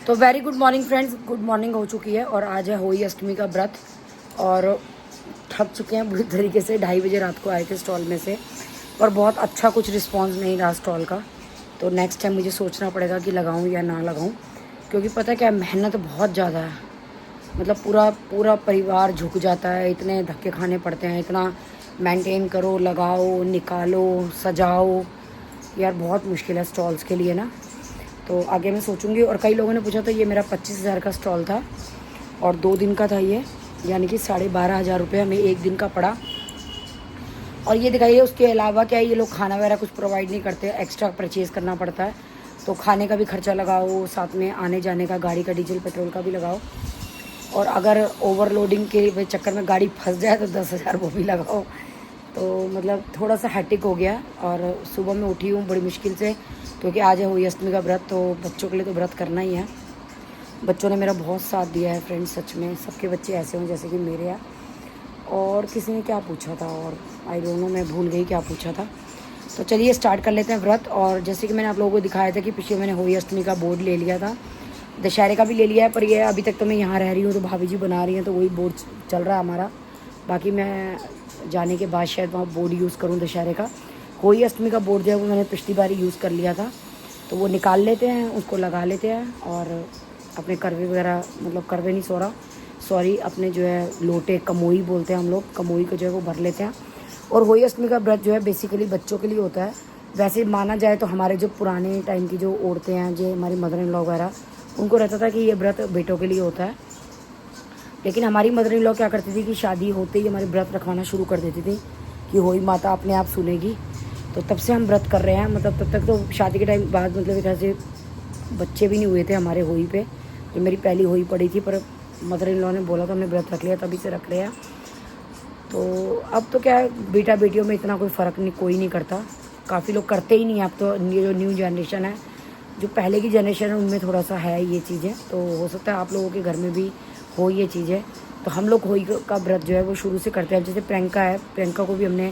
तो very good morning friends, good morning हो चुकी है और आज है होली अष्टमी का व्रत और थक चुके हैं बुरी तरीके से। 2:30 बजे रात को आए थे स्टॉल में से, पर बहुत अच्छा कुछ रिस्पांस नहीं रहा स्टॉल का। तो नेक्स्ट टाइम मुझे सोचना पड़ेगा कि लगाऊं या ना लगाऊं, क्योंकि पता है क्या, मेहनत बहुत ज़्यादा है। मतलब पूरा पूरा परिवार झुक जाता है, इतने धक्के खाने पड़ते हैं, इतना मेंटेन करो, लगाओ, निकालो, सजाओ। यार बहुत मुश्किल है स्टॉल्स के लिए ना। तो आगे मैं सोचूंगी। और कई लोगों ने पूछा था, ये मेरा 25,000 का स्टॉल था और 2 दिन का था ये, यानी कि 12,500 रुपये हमें एक दिन का पड़ा। और ये दिखाइए, उसके अलावा क्या है, ये लोग खाना वगैरह कुछ प्रोवाइड नहीं करते, एक्स्ट्रा परचेज़ करना पड़ता है। तो खाने का भी खर्चा लगाओ, साथ में आने जाने का, गाड़ी का डीजल पेट्रोल का भी लगाओ। और अगर ओवरलोडिंग के चक्कर में गाड़ी फंस जाए तो 10,000 वो भी लगाओ। तो मतलब थोड़ा सा हैट्रिक हो गया। और सुबह में उठी हूँ बड़ी मुश्किल से, क्योंकि आज है होली अष्टमी का व्रत, तो बच्चों के लिए तो व्रत करना ही है। बच्चों ने मेरा बहुत साथ दिया है फ्रेंड्स, सच में। सबके बच्चे ऐसे हों जैसे कि मेरे हैं। और किसी ने क्या पूछा था, और आई डोंट नो, मैं भूल गई क्या पूछा था। तो चलिए स्टार्ट कर लेते हैं व्रत। और जैसे कि मैंने आप लोगों को दिखाया था कि पिछले मैंने होली अष्टमी का बोर्ड ले लिया था, दशहरे का भी ले लिया है, पर ये अभी तक तो मैं यहाँ रह रही हूँ तो भाभी जी बना रही हैं, तो वही बोर्ड चल रहा है हमारा। बाकी मैं जाने के बाद शायद वहाँ बोर्ड यूज़ करूँ दशहरे का। होली अष्टमी का बोर्ड जो है वो मैंने पिछली बार यूज़ कर लिया था, तो वो निकाल लेते हैं, उसको लगा लेते हैं और अपने करवे वगैरह, मतलब करवे नहीं सॉरी अपने जो है लोटे, कमोई बोलते हैं हम लोग, कमोई को जो है वो भर लेते हैं। और होली अष्टमी का व्रत जो है बेसिकली बच्चों के लिए होता है। वैसे माना जाए तो हमारे जो पुराने टाइम की जो औरतें हैं, जो हमारी मदर इन लॉ वगैरह, उनको रहता था कि ये व्रत बेटों के लिए होता है। लेकिन हमारी मदर इन लॉ क्या करती थी कि शादी होते ही हमारे व्रत रखवाना शुरू कर देती थी कि होली माता अपने आप सुनेगी। तो तब से हम व्रत कर रहे हैं। मतलब तब तक तो शादी के टाइम बाद, मतलब एक तरह से बच्चे भी नहीं हुए थे हमारे होली पे। जो मेरी पहली होली पड़ी थी, पर मदर इन लॉ ने बोला तो हमने व्रत रख लिया, तभी से रख रहे हैं। तो अब तो क्या है, बेटा बेटियों में इतना कोई फ़र्क नहीं, कोई नहीं करता। काफ़ी लोग करते ही नहीं। अब तो ये जो न्यू जनरेशन है, जो पहले की जनरेशन है, उनमें थोड़ा सा है ये चीज़ें। तो हो सकता है आप लोगों के घर में भी हो ये चीज़ें। तो हम लोग होली का व्रत जो है वो शुरू से करते हैं। जैसे प्रियंका है, प्रियंका को भी हमने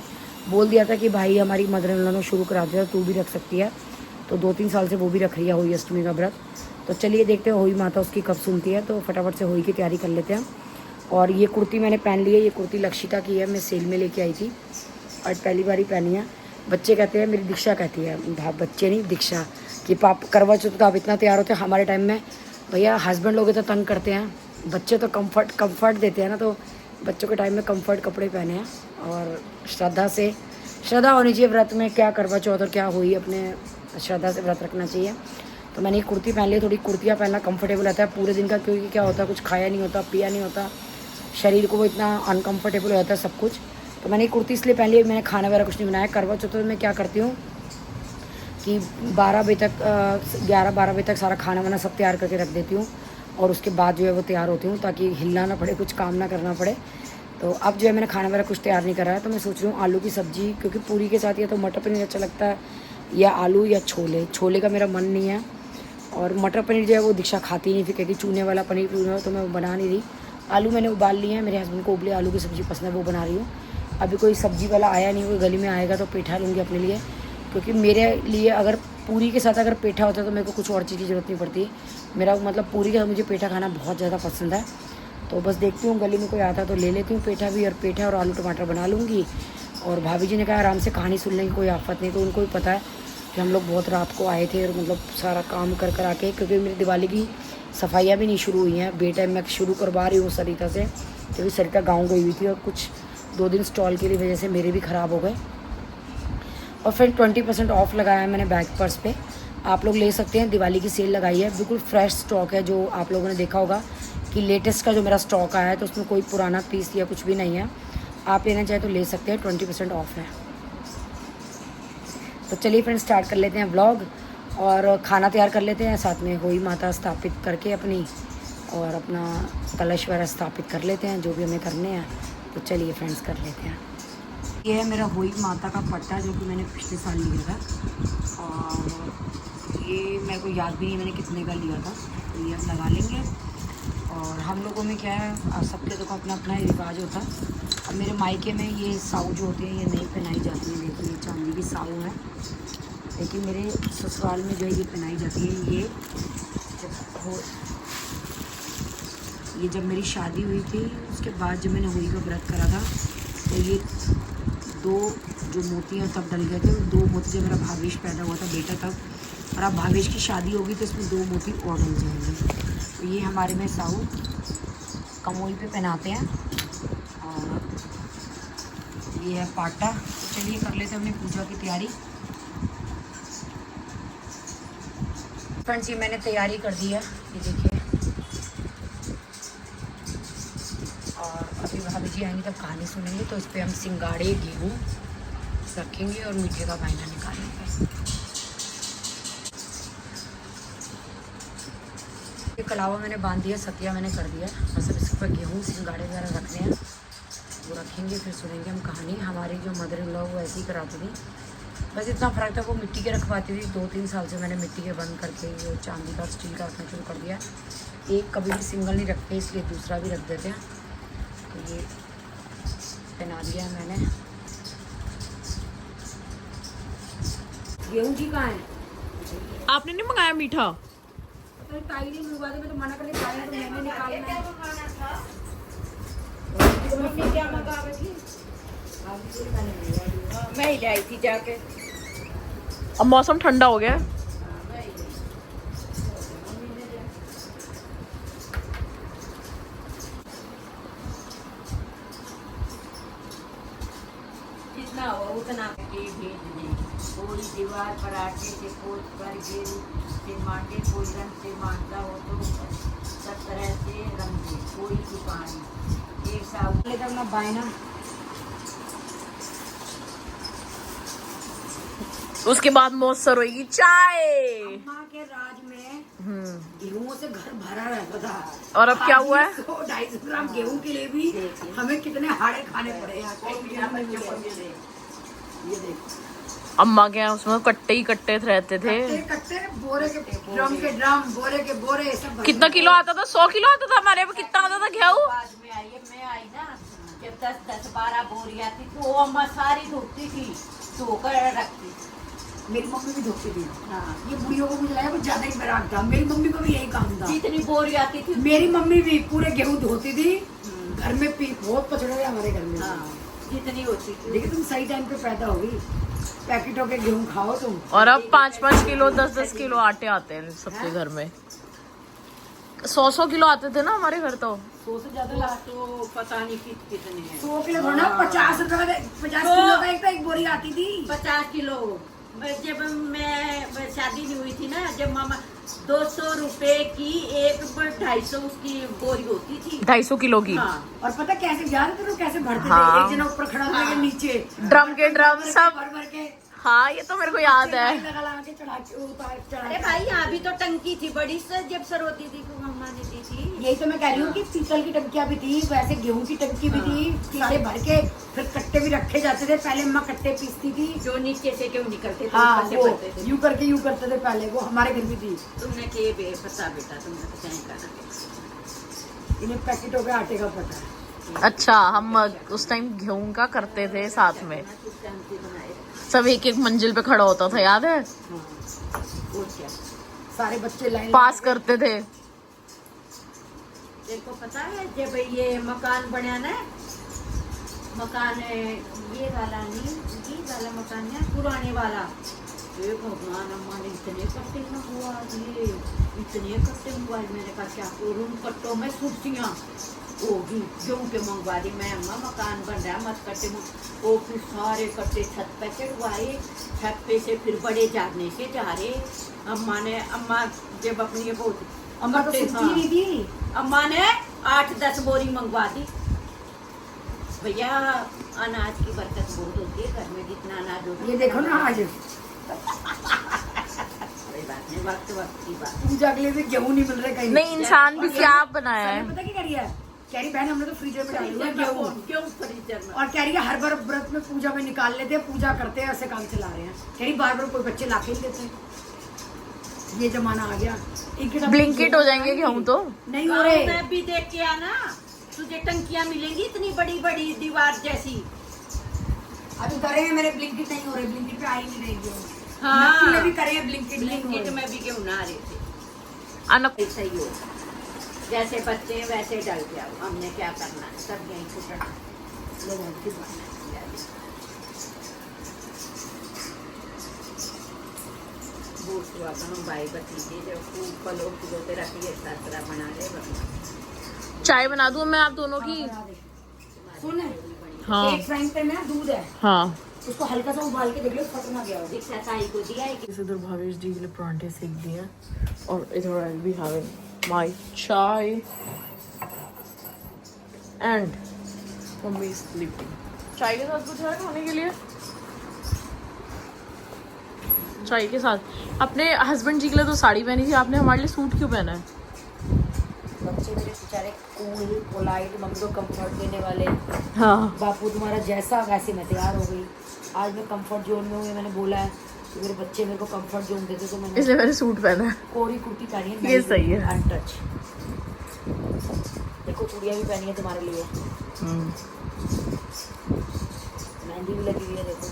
बोल दिया था कि भाई हमारी मदर इन लॉ ने शुरू करा दिया, तू भी रख सकती है। तो 2-3 साल से वो भी रख रही है होली अष्टमी का व्रत। तो चलिए देखते हैं होली माता उसकी कब सुनती है। तो फटाफट से होली की तैयारी कर लेते हैं। और ये कुर्ती मैंने पहन ली है, ये कुर्ती लक्षिता की है, मैं सेल में लेके आई थी और पहली बार ही पहनी है। बच्चे कहते हैं, मेरी दीक्षा कहती है, बच्चे नहीं दीक्षा, कि पाप करवा चौथ का आप इतना तैयार होते हैं। हमारे टाइम में भैया हस्बैंड लोग तो तंग करते हैं, बच्चे तो कंफर्ट देते हैं ना। तो बच्चों के टाइम में कंफर्ट कपड़े पहने हैं। और श्रद्धा होनी चाहिए व्रत में, क्या करवा चौथ और क्या हुई, अपने श्रद्धा से व्रत रखना चाहिए। तो मैंने एक कुर्ती पहन ली। थोड़ी कुर्तियाँ पहनना कंफर्टेबल रहता है पूरे दिन का, क्योंकि क्या होता है, कुछ खाया नहीं होता, पिया नहीं होता, शरीर को वो इतना अनकंफर्टेबल हो जाता है सब कुछ। तो मैंने एक कुर्ती इसलिए पहन ली। मैंने खाना वगैरह कुछ नहीं बनाया। करवा चौथ में क्या करती हूँ कि 11 बजे तक 11-12 बजे तक सारा खाना वाना सब तैयार करके रख देती हूँ, और उसके बाद जो है वो तैयार होती हूँ, ताकि हिलना ना पड़े, कुछ काम ना करना पड़े। तो अब जो है मैंने खाना वगैरह कुछ तैयार नहीं करा है। तो मैं सोच रही हूँ आलू की सब्ज़ी, क्योंकि पूरी के साथ या तो मटर पनीर अच्छा लगता है, या आलू या छोले का मेरा मन नहीं है। और मटर पनीर जो है वो दीक्षा खाती नहीं, फिर कहती चूने वाला पनीर, तो मैं बना नहीं रही। आलू मैंने उबाल लिए हैं, मेरे हस्बैंड को उबले आलू की सब्ज़ी पसंद है, वो बना रही हूँ। अभी कोई सब्ज़ी वाला आया नहीं, कोई गली में आएगा तो पेठा लूँगी अपने लिए, क्योंकि मेरे लिए अगर पूरी के साथ अगर पेठा होता है तो मेरे को कुछ और चीज़ की ज़रूरत नहीं पड़ती। मेरा मतलब पूरी के साथ मुझे पेठा खाना बहुत ज़्यादा पसंद है। तो बस देखती हूँ गली में कोई आता तो ले लेती हूँ पेठा भी, और पेठा और आलू टमाटर बना लूँगी। और भाभी जी ने कहा आराम से कहानी सुन लेंगे, कोई आफत नहीं। तो उनको भी पता है कि हम लोग बहुत रात को आए थे, और मतलब सारा काम कर आके, क्योंकि मेरी दिवाली की सफाइयाँ भी नहीं शुरू हुई हैं। बेटा मैं शुरू करवा रही हूँ सरिता से, क्योंकि सरिता गाँव गई हुई थी, और कुछ 2 दिन स्टॉल की वजह से मेरे भी ख़राब हो गए। और फिर 20% ऑफ़ लगाया है मैंने बैग पर्स पे, आप लोग ले सकते हैं। दिवाली की सेल लगाई है, बिल्कुल फ्रेश स्टॉक है। जो आप लोगों ने देखा होगा कि लेटेस्ट का जो मेरा स्टॉक आया है, तो उसमें कोई पुराना पीस या कुछ भी नहीं है। आप लेना चाहे तो ले सकते हैं, 20% ऑफ़ है। तो चलिए फ्रेंड्स स्टार्ट कर लेते हैं व्लॉग, और खाना तैयार कर लेते हैं, साथ में होली माता स्थापित करके अपनी, और अपना कलश वगैरह स्थापित कर लेते हैं, जो भी हमें करने हैं। तो चलिए फ्रेंड्स कर लेते हैं। ये है मेरा होली माता का पट्टा, जो कि मैंने पिछले साल लिया था, और ये मेरे को याद भी नहीं मैंने कितने का लिया था। तो ये अब लगा लेंगे। और हम लोगों में क्या है, सबके देखो अपना अपना रिवाज होता है। अब मेरे मायके में ये साऊ जो होती है ये नहीं पहनाई जाती है, देखिए ये चांदी की साऊ है। लेकिन मेरे ससुराल में जो है ये पहनाई जाती है। ये हो ये जब मेरी शादी हुई थी उसके बाद जब मैंने होली का व्रत करा था तो ये 2 जो मोतियाँ तब डल गए थे, 2 मोती जब मेरा भावेश पैदा हुआ था बेटा तब, और अब भावेश की शादी होगी तो इसमें 2 मोती और डल जाएंगे। तो ये हमारे में साहू कमोई पे पहनाते हैं और ये है पाटा। तो चलिए कर लेते हैं अपनी पूजा की तैयारी। फ्रेंड्स ये मैंने तैयारी कर दी है, ये देखिए। और अभी भाभी जी आएंगे तब कहानी सुनेंगे, तो इस पर हम सिंगाड़े गेहूँ रखेंगे और मीठे का वाइना निकालेंगे। ये कलावा मैंने बांध दिया, सतिया मैंने कर दिया, बस अब इसके ऊपर गेहूँ सिंगाड़े वगैरह रखने हैं, वो रखेंगे फिर सुनेंगे हम कहानी। हमारी जो मदर इन लॉ वो ऐसे ही कराती थी, बस इतना फ़र्क था, वो मिट्टी के रखवाती थी। 2-3 साल से मैंने मिट्टी के बंद करके ये चांदी का स्टील का रखना शुरू कर दिया। एक कभी भी सिंगल नहीं रखते, इसलिए दूसरा भी रख देते हैं। तो ये पहना दिया है मैंने। गेहूँ जी कहाँ है? आपने नहीं मंगाया मीठा? तो ताई ने मंगवा दिया, मैं तो मना कर दिया, ताई ने तो मैंने निकालना मम्मी क्या मंगा रही थी? मैं ही लाई थी जाके। अब मौसम ठंडा हो गया। जितना हो उतना भेज दी। कोई दीवार पर आटे से पोत कर गेरू से मांडे, कोई रंग से मांडता हो तो सब तरह से रंगे। कोई दुकान एक साहू लेकर अपना बायना। उसके बाद मौसर होगी चाय। अम्मा के राज में गेहूं से घर भरा रहता था, और अब क्या हुआ है? 250 ग्राम गेहूं के लिए भी हमें कितने हाड़े खाने पड़े हैं। ये देखो अम्मा के यहाँ उसमें कट्टे ही कट्टे रहते थे। कट्टे बोरे के ड्रम बोरे के बोरे सब। कितना किलो आता था? 100 किलो आता था हमारे यहाँ। कितना आता था गेहूं? बाद में आई है, मैं आई ना जब 10-12 बोरी आती थी, वो अम्मा सारी धोती थी, धोकर रखती। मेरी मम्मी भी धोती थी। हाँ, ये बुढ़ियों को मुझे लगा कुछ ज्यादा ही बराक था, मेरी मम्मी को भी यही काम था। जितनी बोरी आती थी मेरी मम्मी भी पूरे गेहूं धोती थी। घर में बहुत पचड़े थे हमारे घर में। हाँ, जितनी होती थी। लेकिन तुम सही टाइम पे पैदा होगी, पैकेटों के गेहूं खाओ तुम। और अब 5-5 किलो 10-10 किलो आटे आते हैं सबके घर में। 100-100 किलो आते थे ना हमारे घर तो। 100 से ज्यादा ला तो पता नहीं कितने हैं। 100 किलो थोड़ा, 50 रुपए का 50 किलो का एक बोरी आती थी। 50 किलो। जब मैं शादी नहीं हुई थी ना, जब मामा 200 रुपए की एक 250 उसकी बोरी होती थी। 250 किलो की। हाँ। और पता कैसे जानते थे कैसे भरते हाँ। थे? एक जना ऊपर खड़ा होकर के नीचे ड्रम के ड्रम सब। भर भर के। हाँ ये तो मेरे को याद है। लगा के चढ़ा के उतार चढ़ा अरे के। भाई यहाँ भी तो टंकी थी बड़ी से, जब सरोती थी तो मम्मा ने दी थी। यही तो मैं कह रही हूँ कि पीतल की टंकियाँ भी थी, वैसे गेहूं की टंकी भी थी, शीशे भर के। फिर कट्टे भी रखे जाते थे, पहले अम्मा कट्टे पीसती थी। जो नीचे से क्यों निकलते थे, हाँ ऊपर से वो भरते थे। यूं करके यूं करते थे पहले, वो हमारे घर भी थी। तुमने के पता बेटा, तुमने तो चाहे करना। इन्हें पैकेटों के आटे का पता है। अच्छा हम उस टाइम गेहूं का करते थे साथ में। सब एक एक मंजिल पे खड़ा होता था, याद है? हाँ। और क्या, सारे बच्चे लाइन पास करते थे। देखो पता है जब ये मकान बना ना, मकान ये वाला नहीं, ये वाला मकान है पुराने वाला। भगवान अम्मा ने इतने कट्टे मंगवा दिए, इतने कट्टे मंगवा दिए। मैंने कहा क्या करूँ, कट्टों में कुर्सियाँ होगी क्यों के मंगवा दी। मैं अम्मा मकान बन रहा मत कट्टे वो, फिर सारे कट्टे छत पे चढ़वाए। छत पे से फिर बड़े झाड़ने से जा रहे। अम्मा ने, अम्मा जब अपनी बहुत अम्मा तो सुनती नहीं थी। अम्मा ने 8-10 बोरी मंगवा दी। भैया अनाज की बरकत बहुत होती है घर में, जितना अनाज होता है। ये देखो ना आज वक्त वक्त की बात। पूजा के लिए भी गेहूं नहीं मिल रहे कहीं। नहीं इंसान भी क्या बनाया है। पता क्या करी है? कह रही बहन हमने तो फ्रीजर में डाल दिया गेहूं। क्यों फ्रीजर में? और कह रही है हर बार व्रत में पूजा में निकाल लेते हैं, पूजा करते हैं, ऐसे काम चला रहे हैं। कह रही बार बार कोई बच्चे लाके ही देते हैं। ये जमाना आ गया। ब्लिंकिट हो जाएंगे गेहूं तो नहीं हो रहे। मैं भी देख के आना, तुझे टंकियां मिलेंगी इतनी बड़ी बड़ी दीवार जैसी। अभी करे हैं मेरे, ब्लिंकिट नहीं हो रहे, ब्लिंकिट पे आ ही नहीं रही गेहूं। हाँ। नक्की में भी करे हैं ब्लिंकिट नहीं हो ब्लिंकिट रहे। में भी गेहूं ना आ रहे थे। अनक ऐसा ही हो, जैसे बच्चे हैं वैसे डल जाओ, हमने क्या करना है, सब यहीं छुटना लोगों की बनना बूट हुआ हम भाई भतीजे जो खूब फलों फूलों पे रखिए सतरा बना ले बना। चाय बना दूं मैं आप दोनों की? सुन, हाँ एक फ्राइंग पैन में ना दूध है, हाँ। उसको हल्का सा उबाल के देख लो, फट ना गया हो। दीक्षा ताई को दिया है कि इस उधर भावेश जी के लिए परांठे सेक दिए हैं और इधर आई बी हैविंग माय चाय एंड मम्मी इज स्लीपिंग। चाय के साथ कुछ है खाने के लिए? चाय के साथ अपने हस्बैंड जी के लिए तो साड़ी पहनी थी, आपने हमारे लिए सूट क्यों पहना है? बच्चे मेरे बेचारे कूल पोलाइट, मम्मी को कंफर्ट देने वाले। हाँ बापू तुम्हारा जैसा वैसे मैं तैयार हो गई। आज मैं कंफर्ट जोन में हूँ, ये मैंने बोला है कि मेरे बच्चे मेरे को कंफर्ट जोन देते, तो मैंने इसलिए मैंने सूट पहना है। कोरी कुर्ती पहनी है। ये सही है। अनटच। देखो चूड़ियाँ भी पहनी है तुम्हारे लिए, मेहंदी भी लगी हुई है देखो।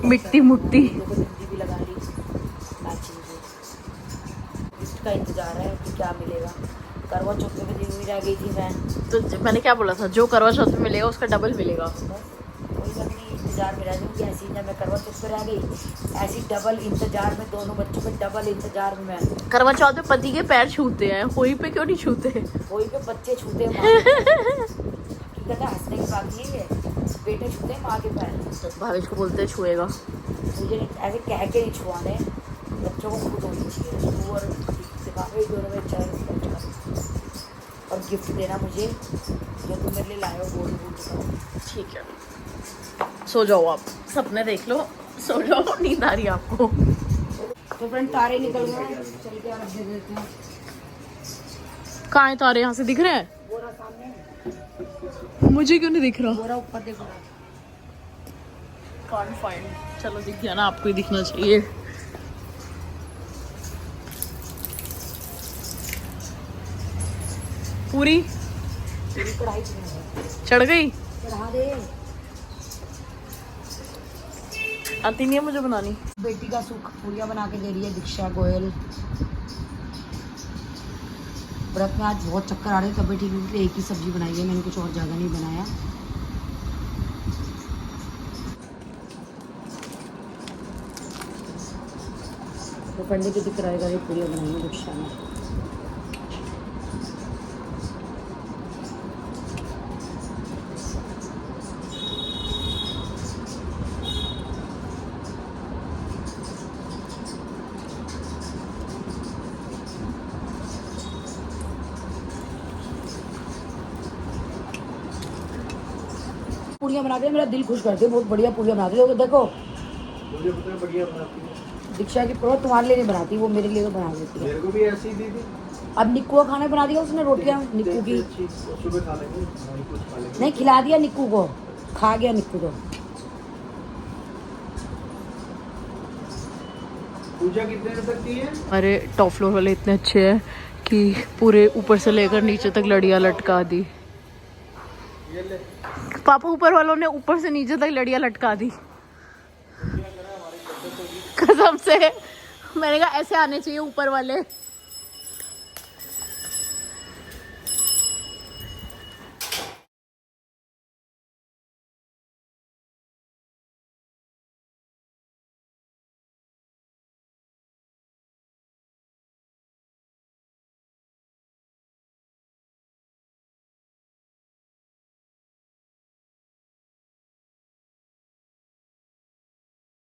मिट्टी मुट्टी। देखो बिंदी भी लगा ली मैचिंग की। गिफ्ट का इंतजार है कि क्या मिलेगा। करवा चौथ में दी हुई रह गई थी मैं, तो मैंने क्या बोला था, जो करवा चौथ में मिलेगा उसका डबल मिलेगा। बस कोई बात नहीं, इंतजार में रह जाऊँगी। ऐसी जब मैं करवा चौथ पे रह गई, ऐसी डबल इंतजार में, दोनों बच्चों के डबल इंतजार में मैं। करवा चौथ में पति के पैर छूते हैं, होली पे क्यों नहीं छूते? कोई पे बच्चे छूते हैं माँ के पैर। हकीकत है, हंसने की बात नहीं है, बेटे छूते हैं माँ के पैर। तो भावेश को बोलते हैं छुएगा। मुझे ऐसे कह के नहीं छुआने, बच्चों को खुद होनी चाहिए। तू और दिखावे दोनों में अच्छा रिस्पेक्ट कर और गिफ्ट देना मुझे, जो तुम मेरे लिए लाए हो गोल्ड बूट। ठीक है, सो जाओ आप, सपने देख लो, सो जाओ, नींद आ रही है आपको। तो फ्रेंड तारे निकल गए, चल के आप दे देते हैं। कहाँ है तारे? यहाँ से दिख रहे हैं? बोरा सामने, मुझे क्यों नहीं दिख रहा? बोरा ऊपर देखो। Can't find। चलो दिख गया ना, आपको ही दिखना चाहिए। पूरी पूरी कढ़ाई चढ़ गई? चढ़ा दे। आती नहीं है मुझे बनानी। बेटी का सुख पूरियाँ बना के दे रही है दीक्षा गोयल। व्रत में आज बहुत चक्कर आ रहे, तबीयत ठीक नहीं थी, एक ही सब्जी बनाई है मैंने, कुछ और ज़्यादा नहीं बनाया। तो पंडित की दिक्कत आएगा, ये पूरियाँ बनाई है दीक्षा ने। पूड़ियाँ बनाते हैं, मेरा दिल खुश करते हैं, बहुत बढ़िया पूड़ियाँ बनाती है। देखो मुझे पता है बढ़िया बनाती है। दीक्षा की प्रो तुम्हारे लिए नहीं बनाती, वो मेरे लिए तो बना देती है। मेरे को भी ऐसी ही दी थी। अब निक्कू का खाना बना दिया उसने, रोटियाँ निक्कू की। अच्छी सुबह खा लेंगे, नहीं कुछ खा लेंगे। नहीं, खिला दिया निक्कू को, खा गया निक्कू तो। पूजा कितने तक की है? अरे टॉप फ्लोर वाले इतने अच्छे हैं कि पूरे ऊपर से लेकर नीचे तक लड़ियाँ लटका दी। ये ले। पापा ऊपर वालों ने ऊपर से नीचे तक लड़ियाँ लटका दी, कसम से। मैंने कहा ऐसे आने चाहिए ऊपर वाले।